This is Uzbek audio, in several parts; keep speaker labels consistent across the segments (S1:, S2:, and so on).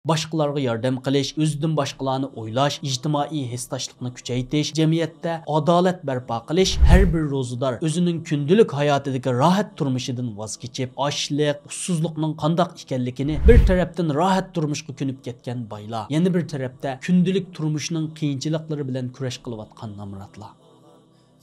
S1: Başqalarga yordam qilish, o'zidan boshqalarni o'ylash, ijtimoiy hissdoshlikni kuchaytirish, jamiyatda adolat barpo qilish, har bir ro'zador o'zining kundalik hayotidagi rohat turmushidan voz kechib, ochlik, ussizlikning qandoq ekanligini bir tarafdan rohat turmushga ko'nib ketgan boylar, yana bir tarafda kundalik turmushning qiyinchiliklari bilan kurash qilayotgan nomrodlar.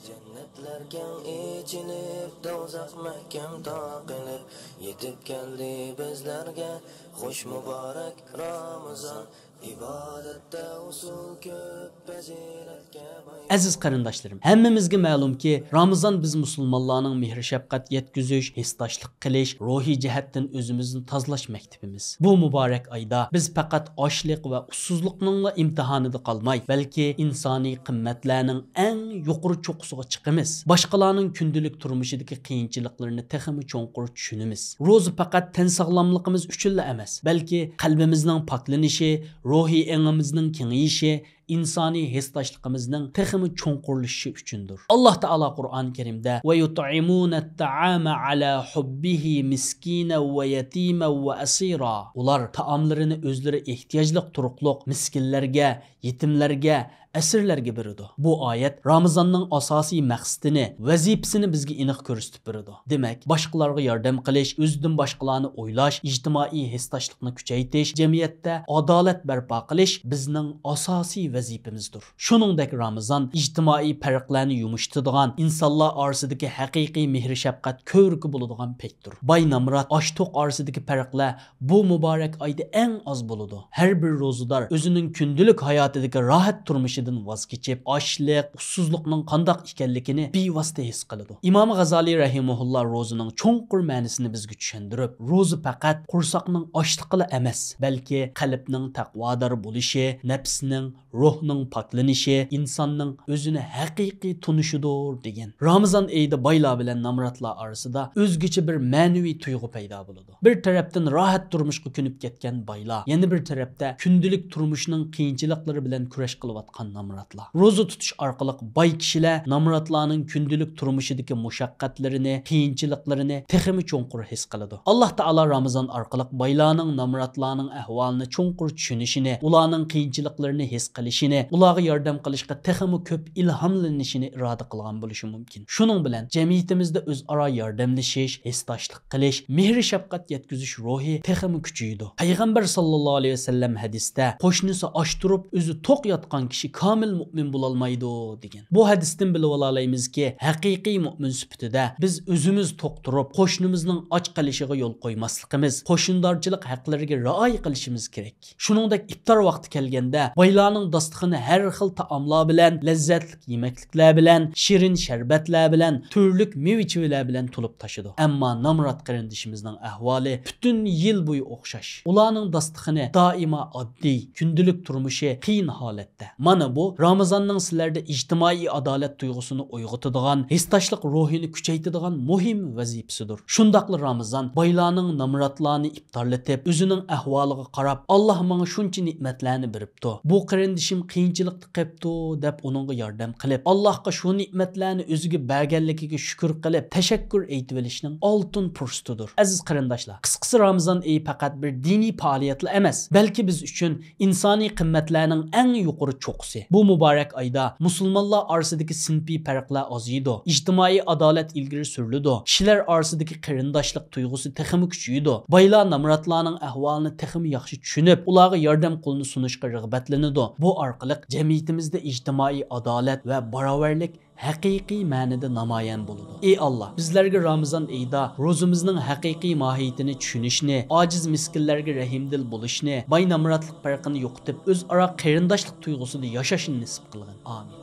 S2: Jannatlarga ichilib, do'zax mahkam taqilib, yetib keldi bizlarga xush muborak Ramazon. İbadette usul köp beziletke bay.
S1: Aziz qarindoshlarım, hammamizga ma'lumki, Ramazon biz musulmonlarning mehr shafqat yetkazish, hissdoshlik qilish, ruhiy jihatdan o'zimizni tozalash maktubimiz. Bu muborak oyda biz faqat ochlik va ussizlikning imtihonida qolmay, balki insoniy qimmatlarning eng yuqori cho'qqisiga chiqamiz. Boshqalarning kundalik turmushidagi qiyinchiliklarini texmi cho'nqur tushunamiz. Ro'za faqat tan sog'lomligimiz uchun emas, balki qalbimizning poklanishi, ruhiy engimizning kengayishi, insoniy hissdoshligimizning texmi cho'nqurlishi uchundir. Alloh taolo Qur'on Karimda va yut'imunat-ta'ama ala hubbihi miskina va yatima va asira. Ular taomlarini o'zlari ehtiyojli turuqliq miskinlarga, yetimlarga, asirlarga beradi. Bu oyat Ramazonning asosiy maqsadini, vazifasini bizga aniq ko'rsatib beradi. Demak, boshqalarga yordam qilish, o'zidan boshqalarni o'ylash, ijtimoiy hissdoshlikni kuchaytirish, jamiyatda adolat barpo qilish bizning asosiy vazifamizdir. Shuningdek, Ramazon ijtimoiy farqlarni yumshatadigan, insonlar orasidagi haqiqiy mehr shafqat ko'rki bo'ladigan paytdir. Boy nomrod, osh-to'q orasidagi farqlar bu muborak oyda eng oz bo'ladi. Har bir ro'zador o'zining kundalik hayotidagi rohat turmushi voz kechib, ochlik, ussizlikning qandoq ekanligini bevosita his qiladi. Imom G'azali rahimahulloh ro'zining cho'nqur ma'nosini bizga tushuntirib, ro'za faqat qursoqning ochliqila emas, balki qalbning taqvodor bo'lishi, nafsning, ruhning poklanishi, insonning o'zini haqiqiy tunishidir degan. Ramazon oyida boylar bilan nomrodlar orasida o'zgacha bir ma'naviy tuyg'u paydo bo'ladi. Bir tarafdan rohat turmushga ko'nib ketgan boylar, yana bir tarafda kundalik turmushning qiyinchiliklari bilan kurash qilayotgan nomrodlar. Ro'za tutish orqali boy kishilar nomrodlarning kundalik turmushidagi mushaqqatlarini, qiyinchiliklarini texmi cho'nqur his qiladi. Alloh taolo Ramazon orqali boylarning nomrodlarning ahvolini cho'nqur tushunishini, ularning qiyinchiliklarini his qilishini, ularga yordam qilishga texmi ko'p ilhomlanishini iroda qilgan bo'lishi mumkin. Shuning bilan jamiyatimizda o'zaro yordamlashish, hissdoshlik qilish, mehr shafqat yetkazish ruhi texmi kuchaydi. Payg'ambar sallallohu alayhi vasallam hadisda qo'shnisi osh turib o'zi to'q yotgan kishi kamil mu'min bo'lolmaydi degan. Bu hadisdan bilib olamizki, haqiqiy mu'min sifatida biz o'zimiz to'q turib, qo'shnimizning och qolishiga yo'l qo'ymasligimiz, qo'shindorchilik haqlariga rioya qilishimiz kerak. Shuningdek, iftor vaqti kelganda boylarning dasturxoni har xil taomlar bilan, lazzatli yemekliklar bilan, shirin sharbatlar bilan, turlik meva-chevalar bilan to'lib tashidi. Ammo nomrod qarindishimizning ahvoli butun yil bo'yi o'xshash. Ularning dasturxoni doimo oddiy, kundalik turmushi qiyin holatda. Mana bu Ramazonning sizlarda ijtimoiy adolat tuyg'usini uyg'otadigan, hissdoshlik ruhini kuchaytiradigan muhim vazifasidir. Shundaqli Ramazon boylarning nomrodlarni iftorlatib, o'zining ahvoliga qarab, Alloh menga shuncha ne'matlarni beribdi. Bu qarindishim qiyinchilikda qilibdi deb uningga yordam qilib, Allohga shu ne'matlarni o'ziga berganligiga shukr qilib, tashakkur aytib olishning oltin fursatidir. Aziz qarindoshlar, qisqasi Ramazon oyi faqat bir diniy faoliyatlar emas, balki biz uchun insoniy qimmatlarning eng yuqori cho'qqisi. Bu muborak oyda musulmonlar orasidagi sinfiy farqlar oziydi, ijtimoiy adolat ilgari suriladi, kishilar orasidagi qarindoshlik tuyg'usi texmi kuchaydi. Boylar nomrodlarning ahvolini texmi yaxshi tushunib, ularga yordam qo'lini sunishga rag'batlanadi. Bu orqali jamiyatimizda ijtimoiy adolat va barobarlik haqiqiy ma'noda namoyon bo'ladi. Ey Alloh, bizlarga Ramazon oyida ro'zimizning haqiqiy mohiyatini tushunishni, ojiz miskinlarga rahimdil bo'lishni, boy nomrodlik farqini yo'qotib, o'zaro qarindoshlik tuyg'usida yashashni nasib qilgin. Amin.